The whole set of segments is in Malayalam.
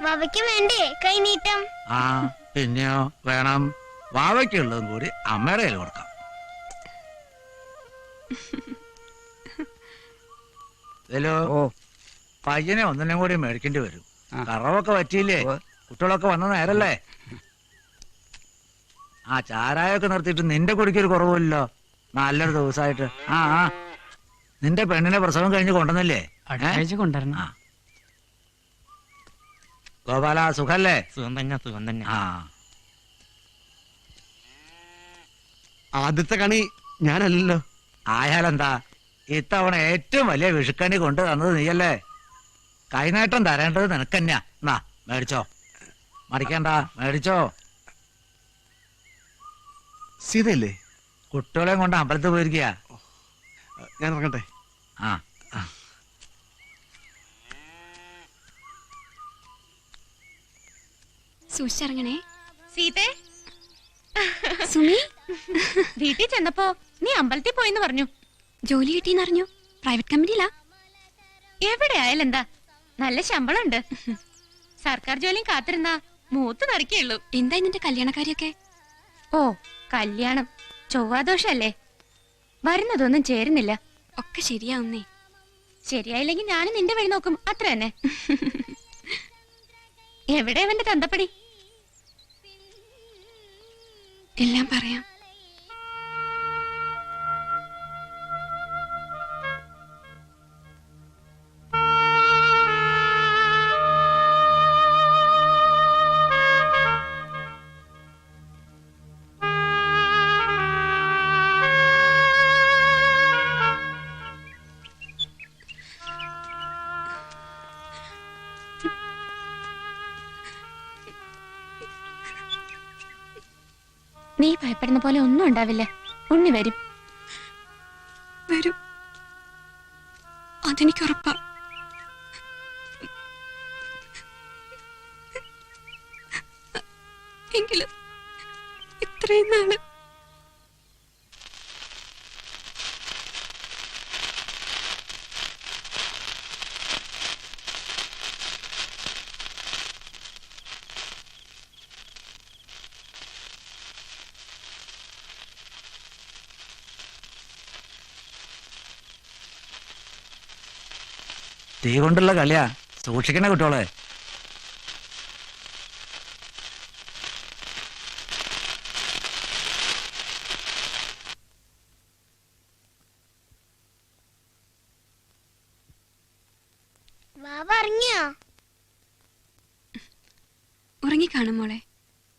വാവയ്ക്ക് വേണ്ടേ കൈനീട്ടം? ആ പിന്നെയോ വേണം. വാവയ്ക്കുള്ളതും കൂടി അമ്മയുടെ കയ്യിൽ കൊടുക്കാം. ഹലോ, പയ്യനെ ഒന്നിനും കൂടി മേടിക്കേണ്ടി വരും. കറവൊക്കെ പറ്റിയില്ലേ? കുട്ടികളൊക്കെ വന്ന നേരല്ലേ? ആ ചാരായൊക്കെ നിർത്തിയിട്ട് നിന്റെ കുടിക്കൊരു കുറവില്ലല്ലോ. നല്ലൊരു ദിവസമായിട്ട്. ആ ആ നിന്റെ പെണ്ണിനെ പ്രസവം കഴിഞ്ഞ് കൊണ്ടുവന്നില്ലേ? കൊണ്ടുവരണം. ഗോപാല, സുഖല്ലേ? സുഖം തന്നെ, സുഖം തന്നെ. ആ ആദ്യത്തെ കണി ഞാനല്ലോ. ആയാലെന്താ, ഇത്തവണ ഏറ്റവും വലിയ വിഷുക്കണി കൊണ്ട് തന്നത് നീയല്ലേ. കൈനേട്ടം തരേണ്ടത് നിനക്കന്നെയാ. എന്നാ മേടിച്ചോ, മടിക്കണ്ട, മേടിച്ചോ. സീതയല്ലേ? കുട്ടികളെയും കൊണ്ട് അമ്പലത്തിൽ പോയിരിക്കുക. ഞാൻ ഇറങ്ങട്ടെ. ആ സൂക്ഷിച്ചിറങ്ങണേ. സീതേ, സുമി, വീട്ടിൽ ചെന്നപ്പോ നീ അമ്പലത്തിൽ പോയിന്ന് പറഞ്ഞു. ജോലി കിട്ടിയെന്നറിഞ്ഞു. പ്രൈവറ്റ് കമ്പനിയിലാ. എവിടെ ആയാലും എന്താ, നല്ല ശമ്പളം ഉണ്ട്. സർക്കാർ ജോലിയും കാത്തിരുന്നാ മൂത്ത് നിറയ്ക്കുള്ളൂ. എന്തായി നിന്റെ കല്യാണക്കാരിയൊക്കെ? ഓ, കല്യാണം ചൊവ്വാദോഷല്ലേ, വരുന്നതൊന്നും ചേരുന്നില്ല. ഒക്കെ ശരിയാവുന്നേ. ശരിയായില്ലെങ്കിൽ ഞാനും നിന്റെ വഴി നോക്കും, അത്ര തന്നെ. എവിടെ അവന്റെ തന്തപ്പടി? എല്ലാം പറയാം. നീ ഭയപ്പെടുന്ന പോലെ ഒന്നും ഉണ്ടാവില്ല. ഉണ്ണി വരും. വരും, അതെനിക്കുറപ്പാ. എങ്കിലും ഇത്രയും നാള് തീ കൊണ്ടുള്ള കളിയാ, സൂക്ഷിക്കണ കുട്ടികളെ. വാവ ഇറങ്ങിയോ? ഉറങ്ങിക്കാണും മോളെ.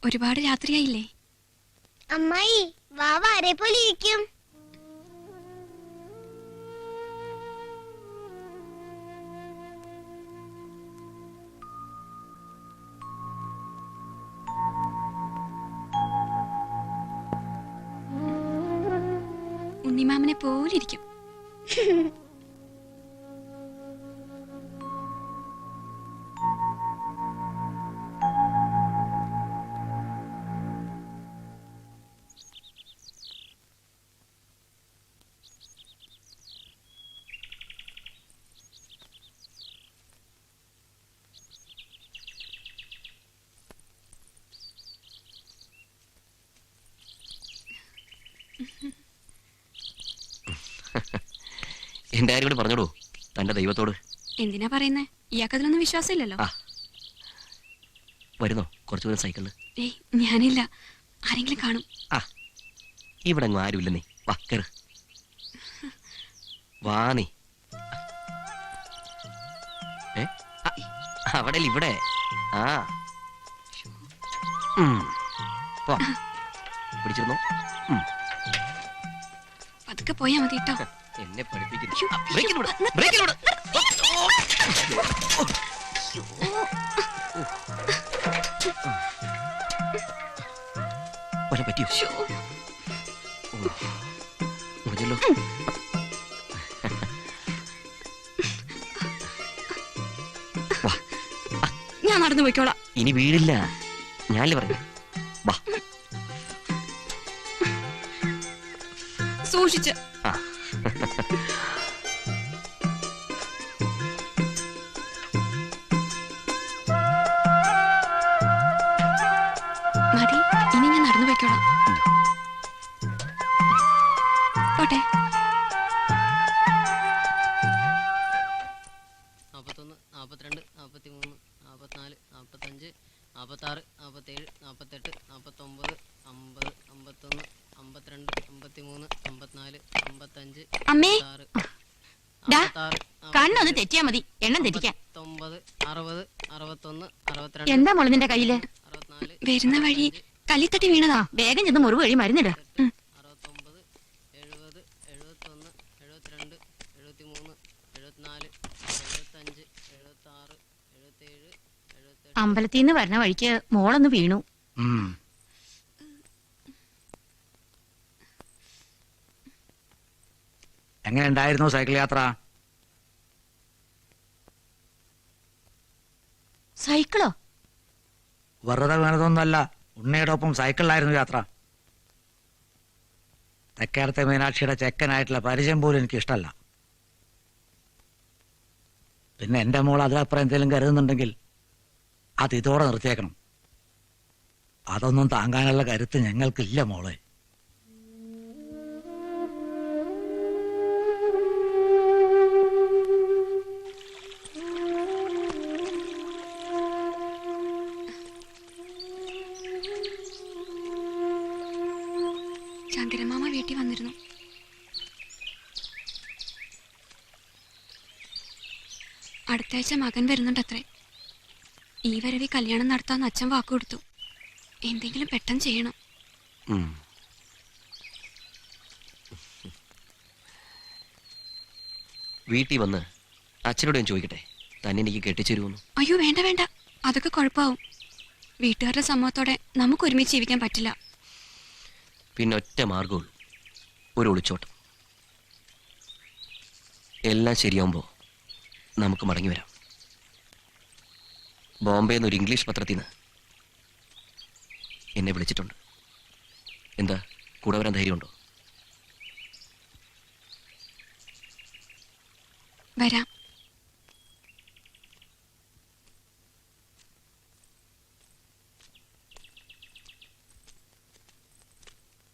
ഒരുപാട് രാത്രിയായില്ലേ? അമ്മായി, വാവ ആരെ പോലെ ഇരിക്കും? ഉണ്ണിമാമനെ പോലിരിക്കും. എന്റെ കാര്യം കൂടി പറഞ്ഞോളൂ തന്റെ ദൈവത്തോട്. എന്തിനാ പറയുന്നേ? ഇയാൾക്കതിലൊന്നും വിശ്വാസമില്ലല്ലോ. വരുന്നോ കുറച്ചു ദൂരം സൈക്കിളില്? ഏയ്, ഞാനില്ല. ആരെങ്കിലും കാണും. ആ, ഇവിടെ അങ്ങ് ആരുമില്ല. നീ വാ, കേറ്. വാ നീ. അവിടെ ഇവിടെ. ആ പിടിച്ചിരുന്നോ? പതുക്കെ പോയാ മതി കേട്ടോ. എന്നെ പഠിപ്പിക്കുന്നു. പറ്റിയോ? മുറിഞ്ഞല്ലോ. ഞാൻ നടന്നു പോയിക്കോളാം. ഇനി വീടില്ല, ഞാനല്ലേ പറഞ്ഞു. വാ, സൂക്ഷിച്ച്. 47, 48, 49, 50, 51, 52, 53, 54, 55, അമ്മേ 56, ഡാ, 56, കണ്ണൊന്ന് തെറ്റിയാ മതി എണ്ണം തെറ്റിക്കാൻ. 59, 60, 61, 62, എന്താ മോള് നിന്റെ കയ്യില്? 64, വരുന്ന വഴി കല്ലിത്തട്ടി വീണതാ. വേഗം ചെന്ന് മുറിവ് വഴി മരുന്നിട്. 69, 70, 71, 72, 73, 74, 75, 76, 77, 78. അമ്പലത്തിൽ നിന്ന് വരണ വഴിക്ക് മോളൊന്ന് വീണു. ഉം. എങ്ങനെ ഉണ്ടായിരുന്നു സൈക്കിൾ യാത്ര? സൈക്കിളോ? വെറുതെ വീണതൊന്നുമല്ല, ഉണ്ണയുടെ ഒപ്പം സൈക്കിളിലായിരുന്നു യാത്ര. തെക്കേടത്തെ മീനാക്ഷിയുടെ ചെക്കനായിട്ടുള്ള പരിചയം പോലും എനിക്ക് ഇഷ്ടമല്ല. പിന്നെ എന്റെ മോൾ അതിലപ്പുറം എന്തെങ്കിലും കരുതുന്നുണ്ടെങ്കിൽ അത് ഇതോടെ നിർത്തിയേക്കണം. അതൊന്നും താങ്ങാനുള്ള കരുത്ത് ഞങ്ങൾക്കില്ല മോളെ. ചന്ദ്രമാമ വീട്ടിൽ വന്നിരുന്നു. അടുത്ത ആഴ്ച മകൻ വരുന്നുണ്ടത്രേ. ഈ വരവി കല്യാണം നടത്താന്ന് അച്ഛൻ വാക്കു കൊടുത്തു. എന്തെങ്കിലും പെട്ടെന്ന് ചെയ്യണം. ഉം. വീട്ടിൽ വന്ന് അച്ഛനോട് ഞാൻ ചോദിക്കട്ടെ, തന്നെ എനിക്ക് കെട്ടിച്ചേരുമെന്ന്. അയ്യോ വേണ്ട വേണ്ട, അതൊക്കെ കുഴപ്പമാവും. വീട്ടുകാരുടെ സമ്മതത്തോടെ നമുക്ക് ഒരുമിച്ച് ജീവിക്കാൻ പറ്റില്ല. പിന്നെ ഒറ്റ മാർഗമുള്ളൂ, ഒരു ഒളിച്ചോട്ടം. എല്ലാം ശരിയാവുമ്പോൾ നമുക്ക് മടങ്ങി വരാം. ബോംബെയിൽ നിന്ന് ഒരു ഇംഗ്ലീഷ് പത്രത്തിൽ നിന്ന് എന്നെ വിളിച്ചിട്ടുണ്ട്. എന്താ, കൂടെ വരാൻ ധൈര്യമുണ്ടോ? വരാം.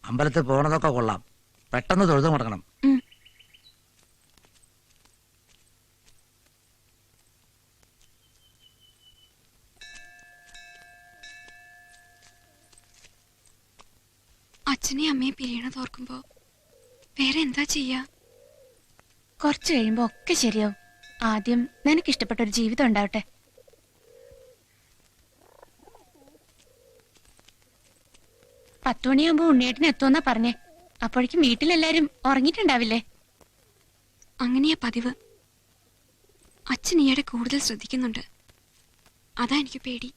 അമ്പലത്തിൽ പോണതൊക്കെ കൊള്ളാം, പെട്ടെന്ന് തൊഴുതു മുടങ്ങണം. ഉം. അച്ഛനെയും അമ്മയും പിരിയണത് ഓർക്കുമ്പോ വേറെ എന്താ ചെയ്യാ? കുറച്ചു കഴിയുമ്പോ ഒക്കെ ശരിയാവും. ആദ്യം നിനക്ക് ഇഷ്ടപ്പെട്ട ഒരു ജീവിതം ഉണ്ടാവട്ടെ. 10 മണിയാകുമ്പോ ഉണ്ണിയേട്ടന് എത്തുമെന്നാ പറഞ്ഞേ. അപ്പോഴേക്കും വീട്ടിലെല്ലാരും ഉറങ്ങിയിട്ടുണ്ടാവില്ലേ? അങ്ങനെയാ പതിവ്. അച്ഛൻ ഈയിടെ കൂടുതൽ ശ്രദ്ധിക്കുന്നുണ്ട്. അതാ എനിക്ക് പേടി.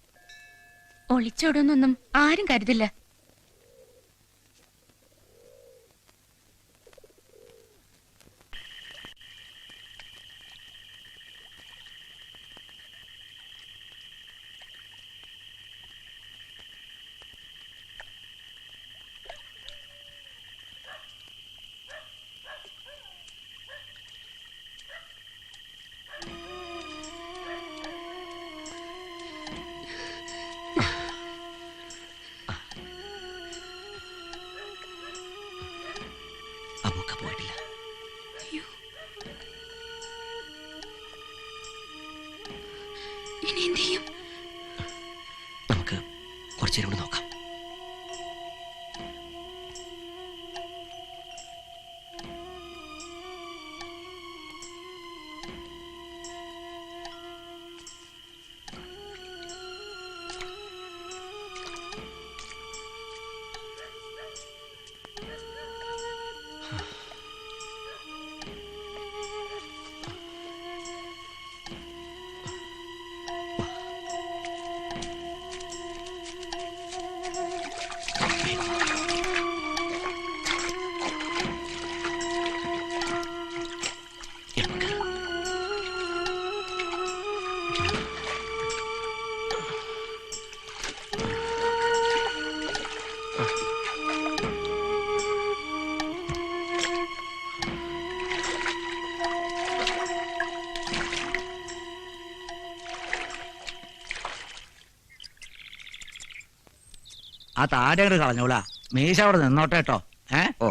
ഒളിച്ചോടുന്നൊന്നും ആരും കരുതില്ല. അമ്മക്ക പോയിട്ടില്ല. അയ്യോ, ഇനി എന്ത് ചെയ്യും? നമുക്ക് കുറച്ചു നേരം കൂടെ നോക്കാം. ആ താടി അങ്ങോട്ട് കളഞ്ഞോളാ, മീശ അവിടെ നിന്നോട്ടെ കേട്ടോ. ഓ,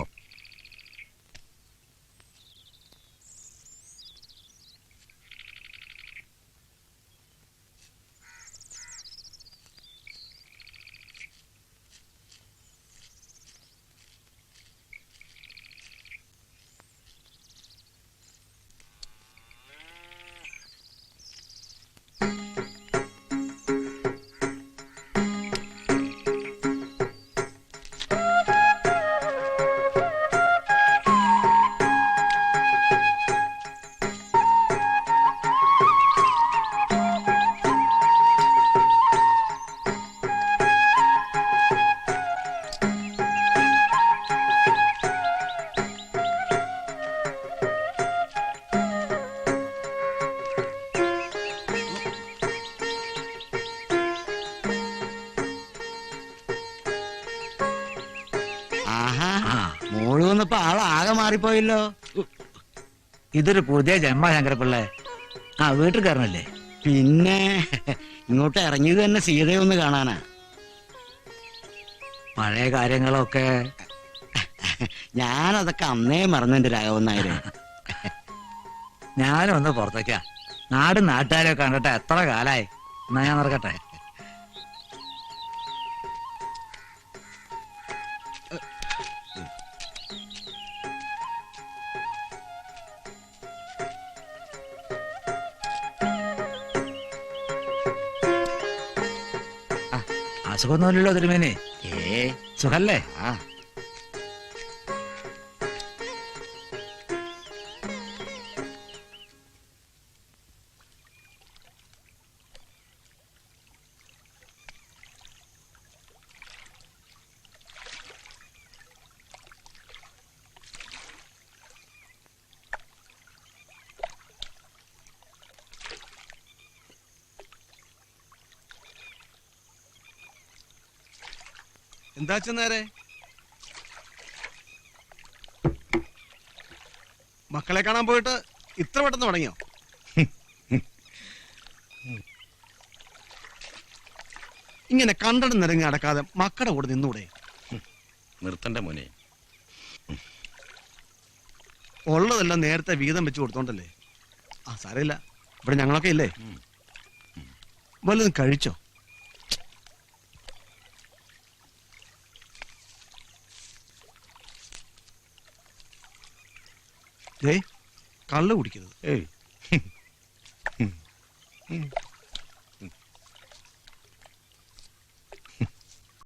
ആഹാ ആ മോള് വന്നപ്പോ ആളാകെ മാറിപ്പോയല്ലോ. ഇതൊരു പുതിയ ജന്മ ശങ്കരപ്പിള്ളേ. ആ വീട്ടിൽ കയറണല്ലേ? പിന്നെ ഇങ്ങോട്ട് ഇറങ്ങിയത് തന്നെ സീതയെ ഒന്ന് കാണാനാ. പഴയ കാര്യങ്ങളൊക്കെ ഞാനതൊക്കെ അന്നേ മറന്നെന്റെ രാഘവൻ നായര്. ഞാനും ഒന്ന് പുറത്തേക്കാ. നാടും നാട്ടുകാരെ കണ്ടിട്ട് എത്ര കാലായി. എന്നാ ഞാൻ നടക്കട്ടെ. അസുഖമൊന്നുമില്ലല്ലോ തിരുമേനി? ഏ സുഖല്ലേ? ആ എന്താ നേരെ മക്കളെ കാണാൻ പോയിട്ട് ഇത്ര പെട്ടെന്ന് തുടങ്ങിയോ? ഇങ്ങനെ കണ്ടടം നിരങ്ങി അടക്കാതെ മക്കളുടെ കൂടെ നിന്നൂടെ? നിർത്തണ്ട മോനെ. ഉള്ളതെല്ലാം നേരത്തെ വീതം വെച്ച് കൊടുത്തോണ്ടല്ലേ. ആ സാരമില്ല, ഇവിടെ ഞങ്ങളൊക്കെ ഇല്ലേ. വല്ലതും കഴിച്ചോ? കള്ള് കുടിക്കരുത്. ഏയ്